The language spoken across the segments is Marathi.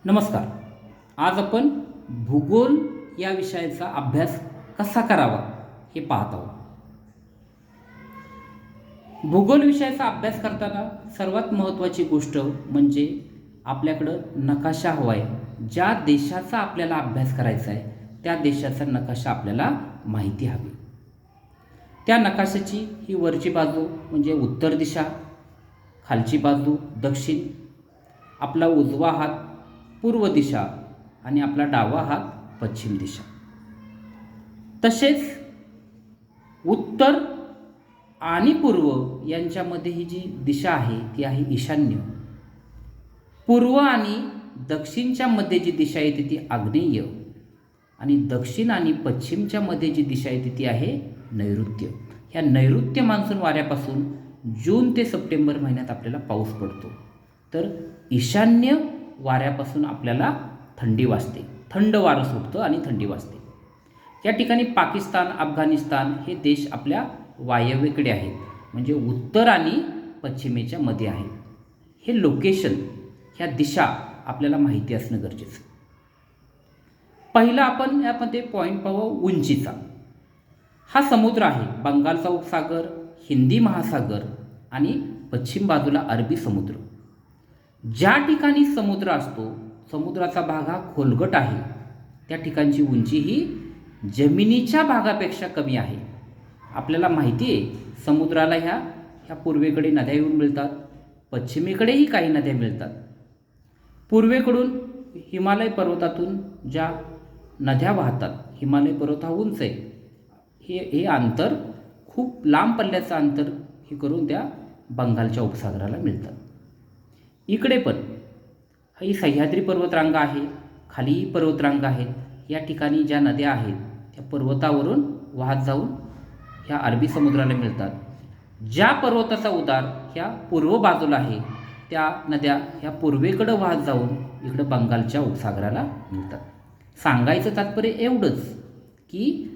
नमस्कार. आज आपण भूगोल या विषयाचा अभ्यास कसा करावा हे पाहत आहोत. भूगोल विषयाचा अभ्यास करताना सर्वात महत्त्वाची गोष्ट म्हणजे आपल्याकडं नकाशा हवा आहे. ज्या देशाचा आपल्याला अभ्यास करायचा आहे त्या देशाचा नकाशा आपल्याला माहिती हवी. त्या नकाशाची ही वरची बाजू म्हणजे उत्तर दिशा, खालची बाजू दक्षिण, आपला उजवा हात पूर्व दिशा आणि आपला डावा हात पश्चिम दिशा. तसेच उत्तर आणि पूर्व यांच्यामध्ये ही जी दिशा आहे ती आहे ईशान्य. पूर्व आणि दक्षिणच्या मध्ये जी दिशा येते ती आग्नेय आणि दक्षिण आणि पश्चिमच्या मध्ये जी दिशा येते ती आहे नैऋत्य. ह्या नैऋत्य मान्सून वाऱ्यापासून जून ते सप्टेंबर महिन्यात आपल्याला पाऊस पडतो. तर ईशान्य वाऱ्यापासून आपल्याला थंडी वाजते, थंड वारं सुटतं आणि थंडी वाजते. या ठिकाणी पाकिस्तान, अफगाणिस्तान हे देश आपल्या वायव्येकडे आहेत, म्हणजे उत्तर आणि पश्चिमेच्या मध्ये आहेत. हे लोकेशन, ह्या दिशा आपल्याला माहिती असणं गरजेचं. पहिलं आपण यामध्ये पॉईंट पाहू उंचीचा. हा समुद्र आहे, बंगालचा उपसागर, हिंदी महासागर आणि पश्चिम बाजूला अरबी समुद्र. ज्या ठिकाणी समुद्र असतो, समुद्राचा भाग हा खोलगट आहे, त्या ठिकाणची उंची ही जमिनीच्या भागापेक्षा कमी आहे. आपल्याला माहिती आहे समुद्राला ह्या पूर्वेकडे नद्या येऊन मिळतात, पश्चिमेकडेही काही नद्या मिळतात. पूर्वेकडून हिमालय पर्वतातून ज्या नद्या वाहतात, हिमालय पर्वत हा उंच आहे, हे अंतर खूप लांब पल्ल्याचं अंतर हे करून त्या बंगालच्या उपसागराला मिळतात. इकडे पण ही सह्याद्री पर्वतरांगा आहे, खाली पर्वतरांगा आहेत. या ठिकाणी ज्या नद्या आहेत त्या पर्वतावरून वाहत जाऊन ह्या अरबी समुद्राला मिळतात. ज्या पर्वताचा उतार ह्या पूर्व बाजूला आहे त्या नद्या ह्या पूर्वेकडं वाहत जाऊन इकडं बंगालच्या उपसागराला मिळतात. सांगायचं तात्पर्य एवढंच की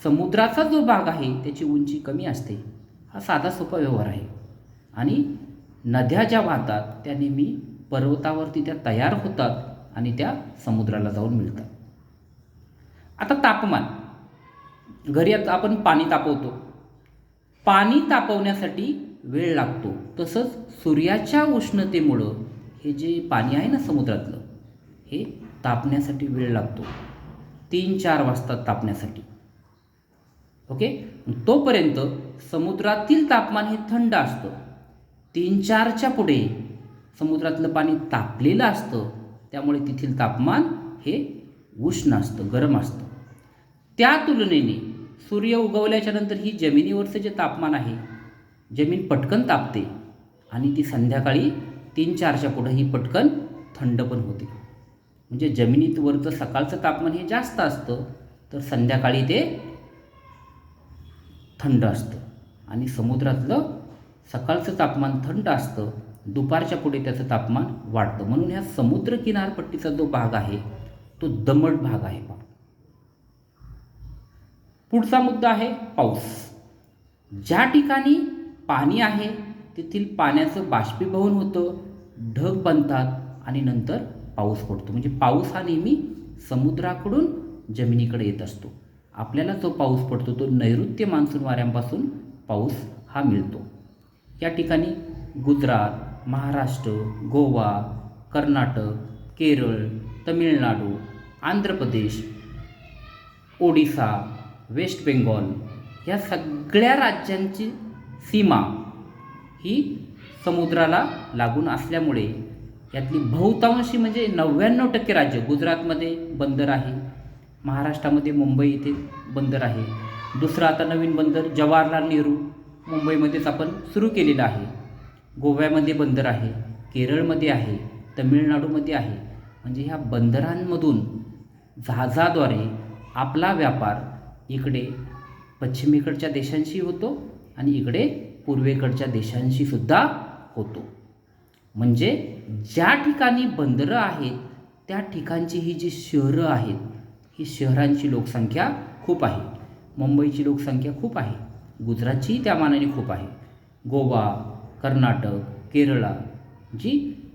समुद्राचा जो भाग आहे त्याची उंची कमी असते. हा साधा सोपा व्यवहार आहे. आणि नद्या ज्या वाहतात त्या नेहमी पर्वतावरती त्या तयार होतात आणि त्या समुद्राला जाऊन मिळतात. आता तापमान, घरी आपण पाणी तापवतो, पाणी तापवण्यासाठी वेळ लागतो. तसंच सूर्याच्या उष्णतेमुळं हे जे पाणी आहे ना समुद्रातलं, हे तापण्यासाठी वेळ लागतो. 3-4 वाजतात तापण्यासाठी. ओके, तोपर्यंत समुद्रातील तापमान हे थंड असतं. 3-4च्या पुढे समुद्रातलं पाणी तापलेलं असतं, त्यामुळे तेथील तापमान हे उष्ण असतं, गरम असतं. त्या तुलनेने सूर्य उगवल्याच्या नंतर ही जमिनीवरचं जे तापमान आहे, जमीन पटकन तापते आणि ती संध्याकाळी 3-4च्या पुढे ही पटकन थंड पण होते. म्हणजे जमिनीवरचं सकाळचं तापमान हे जास्त असतं, तर संध्याकाळी ते थंड असतं. आणि समुद्रातलं सकाळचं तापमान थंड असतं, दुपारच्या पुढे त्याचं तापमान वाढतं. म्हणून ह्या समुद्र किनारपट्टीचा जो भाग आहे तो दमट भाग आहे. पुढचा मुद्दा आहे पाऊस. ज्या ठिकाणी पाणी आहे तेथील पाण्याचं बाष्पीभवन होतं, ढग बनतात आणि नंतर पाऊस पडतो. म्हणजे पाऊस हा नेहमी समुद्राकडून जमिनीकडे येत असतो. आपल्याला जो पाऊस पडतो तो नैऋत्य मान्सून वाऱ्यांपासून पाऊस हा मिळतो. या ठिकाणी गुजरात, महाराष्ट्र, गोवा, कर्नाटक, केरळ, तमिळनाडू, आंध्र प्रदेश, ओडिसा, वेस्ट बेंगॉल ह्या सगळ्या राज्यांची सीमा ही समुद्राला लागून असल्यामुळे यातली बहुतांशी म्हणजे 99% राज्य, गुजरातमध्ये बंदर आहे, महाराष्ट्रामध्ये मुंबई येथे बंदर आहे, दुसरं आता नवीन बंदर जवाहरलाल नेहरू मुंबईमध्येच आपण सुरू केलेलं आहे, गोव्यामध्ये बंदर आहे, केरळमध्ये आहे, तमिळनाडूमध्ये आहे. म्हणजे ह्या बंदरांमधून जहाजाद्वारे आपला व्यापार इकडे पश्चिमेकडच्या देशांशी होतो आणि इकडे पूर्वेकडच्या देशांशी सुद्धा होतो. म्हणजे ज्या ठिकाणी बंदरं आहेत त्या ठिकाणची ही जी शहरं आहेत, ही शहरांची लोकसंख्या खूप आहे. मुंबईची लोकसंख्या खूप आहे, गुजरातचीही त्या मानाने खूप आहे, गोवा, कर्नाटक, केरळा जी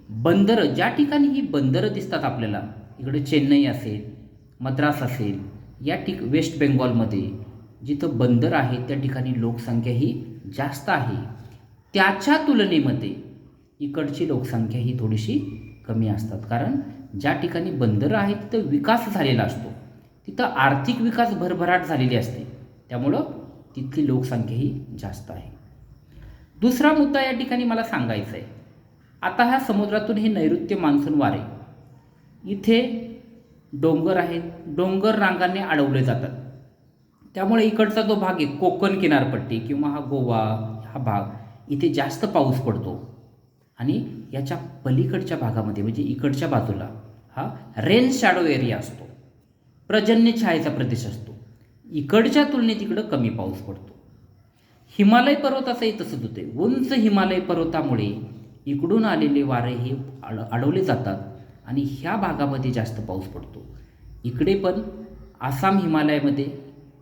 बंदरं, ज्या ठिकाणी ही बंदरं दिसतात आपल्याला, इकडे चेन्नई असेल, मद्रास असेल, वेस्ट बेंगॉलमध्ये जिथं बंदर आहे त्या ठिकाणी लोकसंख्या ही जास्त आहे. त्याच्या तुलनेमध्ये इकडची लोकसंख्या ही थोडीशी कमी असतात. कारण ज्या ठिकाणी बंदरं आहेत तिथं विकास झालेला असतो, तिथं आर्थिक विकास भरभराट झालेली असते, त्यामुळं तिथली लोकसंख्या ही जास्त आहे. दुसरा मुद्दा या ठिकाणी मला सांगायचा आहे. आता ह्या समुद्रातून हे नैऋत्य मान्सून वारे इथे डोंगर आहेत, डोंगर रांगांनी अडवले जातात. त्यामुळे इकडचा जो भाग आहे कोकण किनारपट्टी किंवा हा गोवा हा भाग इथे जास्त पाऊस पडतो. आणि याच्या पलीकडच्या भागामध्ये म्हणजे इकडच्या बाजूला हा रेन शॅडो एरिया असतो, पर्जन्य छायेचा प्रदेश असतो. इकडच्या तुलनेत इकडं कमी पाऊस पडतो. हिमालय पर्वताचंही तसंच होते. उंच हिमालय पर्वतामुळे इकडून आलेले वारे हे अडवले जातात आणि ह्या भागामध्ये जास्त पाऊस पडतो. इकडे पण आसाम हिमालयामध्ये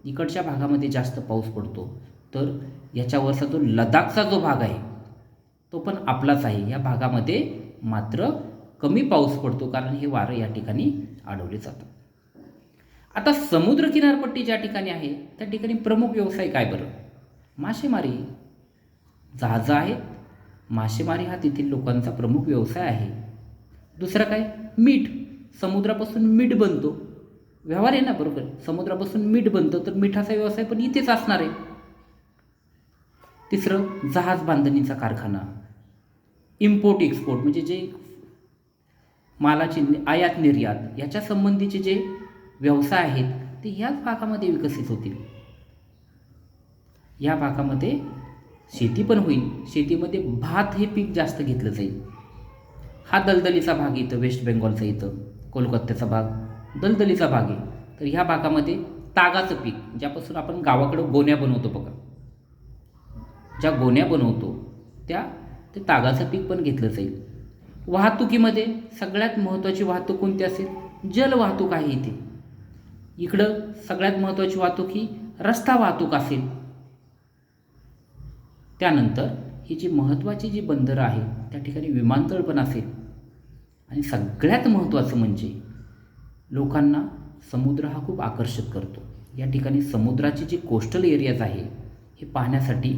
इकडच्या भागामध्ये जास्त पाऊस पडतो. तर याच्यावरचा जो लडाखचा जो भाग आहे तो पण आपलाच आहे. या भागामध्ये मात्र कमी पाऊस पडतो कारण हे वारं या ठिकाणी अडवले जातात. आता समुद्र किनारपट्टी ज्या ठिकाणी आहे त्या ठिकाणी प्रमुख व्यवसाय काय बरं? मासेमारी. जहाजं आहेत, मासेमारी हा तेथील लोकांचा प्रमुख व्यवसाय आहे. दुसरं काय? मीठ. समुद्रापासून मीठ बनतो. व्यवहार आहे ना, बरोबर. समुद्रापासून मीठ बनतं तर मिठाचा व्यवसाय पण इथेच असणार आहे. तिसरं जहाज बांधणीचा कारखाना. इम्पोर्ट एक्सपोर्ट म्हणजे जे मालाची आयात निर्यात याच्या संबंधीचे जे व्यवसाय आहेत ते ह्याच भागामध्ये विकसित होतील. या भागामध्ये शेती पण होईल. शेतीमध्ये भात हे पीक जास्त घेतलं जाईल. हा दलदलीचा भाग इथं वेस्ट बेंगॉलचा इथं कोलकात्याचा भाग दलदलीचा भाग आहे. तर ह्या भागामध्ये तागाचं पीक, ज्यापासून आपण गावाकडं गोण्या बनवतो बघा, ज्या गोण्या बनवतो ते तागाचं पीक पण घेतलं जाईल. वाहतुकीमध्ये सगळ्यात महत्त्वाची वाहतूक कोणती असेल? जलवाहतूक आहे इथे. इकडं सगळ्यात महत्त्वाची वाहतूक ही रस्ता वाहतूक असेल. त्यानंतर ही जी महत्त्वाची जी बंदरं आहे त्या ठिकाणी विमानतळ पण असेल. आणि सगळ्यात महत्त्वाचं म्हणजे लोकांना समुद्र हा खूप आकर्षित करतो. या ठिकाणी समुद्राची जी कोस्टल एरियाज आहे हे पाहण्यासाठी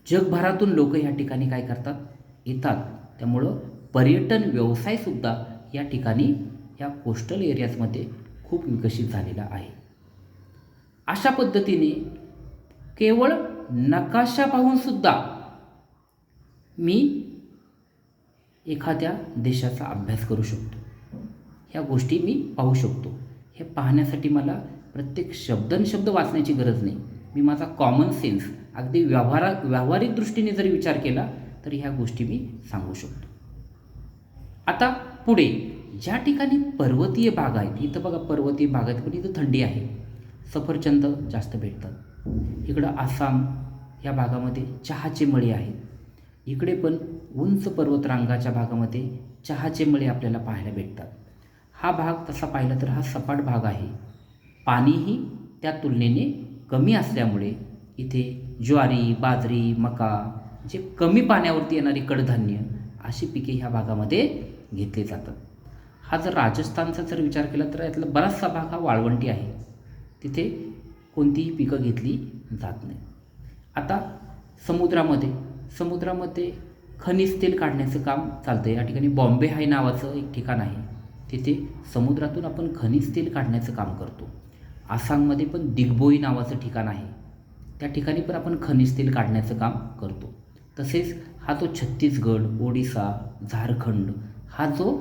जगभरातून लोक या ठिकाणी काय करतात? येतात. त्यामुळं पर्यटन व्यवसायसुद्धा या ठिकाणी या कोस्टल एरियाजमध्ये खूप विकसित झालेला आहे. अशा पद्धतीने केवळ नकाशा पाहूनसुद्धा मी एखाद्या देशाचा अभ्यास करू शकतो. ह्या गोष्टी मी पाहू शकतो. हे पाहण्यासाठी मला प्रत्येक शब्द वाचण्याची गरज नाही. मी माझा कॉमन सेन्स अगदी व्यावहारिक दृष्टीने जर विचार केला तर ह्या गोष्टी मी सांगू शकतो. आता पुढे ज्या ठिकाणी पर्वतीय भाग आहेत, इथं बघा पर्वतीय भाग आहेत पण इथं थंडी आहे, सफरचंद जास्त भेटतात. इकडं आसाम या भागामध्ये चहाचे मळे आहेत. इकडे पण उंच पर्वतरांगाच्या भागामध्ये चहाचे मळे आपल्याला पाहायला भेटतात. हा भाग तसा पाहिला तर हा सपाट भाग आहे. पाणीही त्या तुलनेने कमी असल्यामुळे इथे ज्वारी, बाजरी, मका जे कमी पाण्यावरती येणारी कडधान्य अशी पिके ह्या भागामध्ये घेतली जातात. हा जर राजस्थानचा जर विचार केला तर यातला बराचसा भाग हा वाळवंटी आहे. तिथे कोणतीही पिकं घेतली जात नाही. आता समुद्रामध्ये खनिज तेल काढण्याचं काम चालतं. या ठिकाणी बॉम्बे हाय नावाचं एक ठिकाण आहे. तिथे समुद्रातून आपण खनिज तेल काढण्याचं काम करतो. आसाममध्ये पण दिग्बोई नावाचं ठिकाण आहे. त्या ठिकाणी पण आपण खनिज तेल काढण्याचं काम करतो. तसेच हा जो छत्तीसगड, ओडिसा, झारखंड हा जो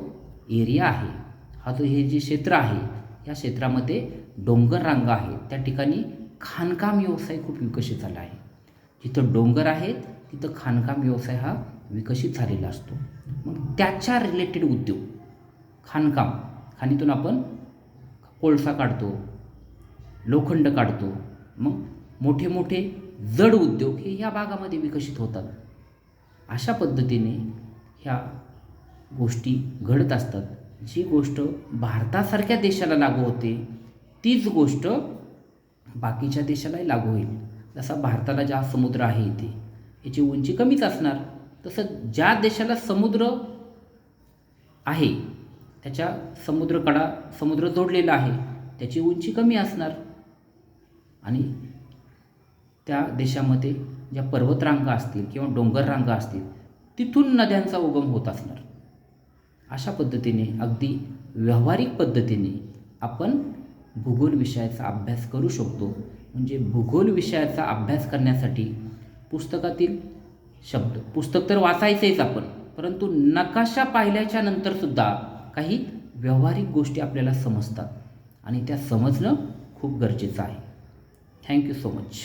एरिया आहे, हे जे क्षेत्र आहे या क्षेत्रामध्ये डोंगर रांगा आहेत. त्या ठिकाणी खाणकाम व्यवसाय खूप विकसित झाला आहे. जिथं डोंगर आहेत तिथं खाणकाम व्यवसाय हा विकसित झालेला असतो. मग त्याच्या रिलेटेड उद्योग खाणीतून आपण कोळसा काढतो, लोखंड काढतो. मग मोठे मोठे जड उद्योग हे ह्या भागामध्ये विकसित होतात. अशा पद्धतीने ह्या गोष्टी घडत असतात. जी गोष्ट भारतासारख्या देशाला लागू होते तीच गोष्ट बाकीच्या देशालाही लागू होईल. जसा भारताला ज्या समुद्र आहे इथे याची उंची कमीच असणार तसं ज्या देशाला समुद्र आहे त्याच्या समुद्र जोडलेला आहे त्याची उंची कमी असणार आणि त्या देशामध्ये ज्या पर्वतरांगा असतील किंवा डोंगर रांगा असतील तिथून नद्यांचा उगम होत असणार. अशा पद्धतीने अगदी व्यावहारिक पद्धतीने आपण भूगोल विषयाचा अभ्यास करू शकतो. म्हणजे भूगोल विषयाचा अभ्यास करण्यासाठी पुस्तकातील शब्द पुस्तक तर वाचायचंच आपण, परंतु नकाशा पाहिल्याच्या नंतरसुद्धा काही व्यावहारिक गोष्टी आपल्याला समजतात आणि त्या समजणं खूप गरजेचं आहे. Thank you so much.